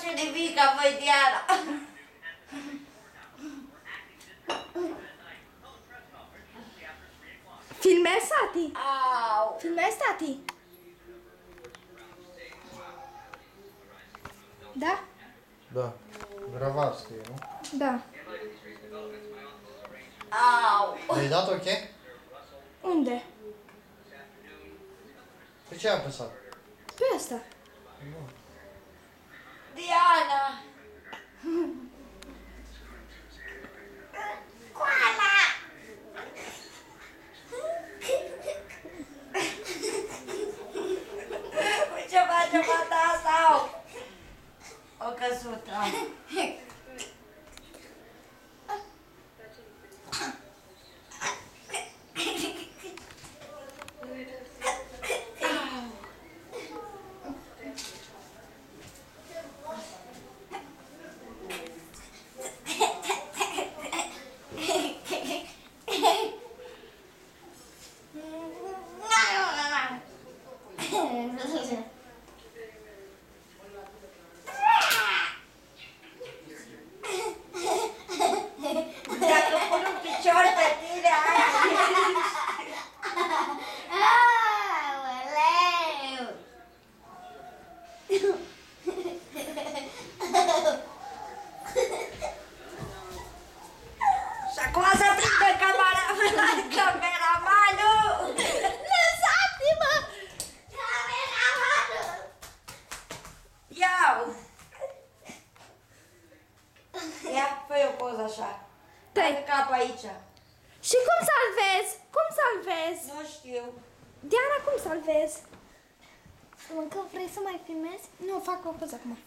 face nimic, băi, Diana. Filmezi, tati? Au. Filmezi, tati? Da? Da. Gravat scrie, nu? Da. Au. Ai dat ok? Unde? Pe ce ai apăsat? Pe asta. Diana. Coala. Ce face fata sau? O căsut. Dacă pun un picior pe tine, aia. Aoleu. Și acum să prindă cameramanul. Lăsați-mă! Cameramanul. Iau. Ia, fă-i o poză așa. Dai. Pune capul aici. Și cum salvezi? Cum salvezi? Nu știu. Diana, cum salvezi? Încă vrei să mai filmezi? Nu, fac o poză acum.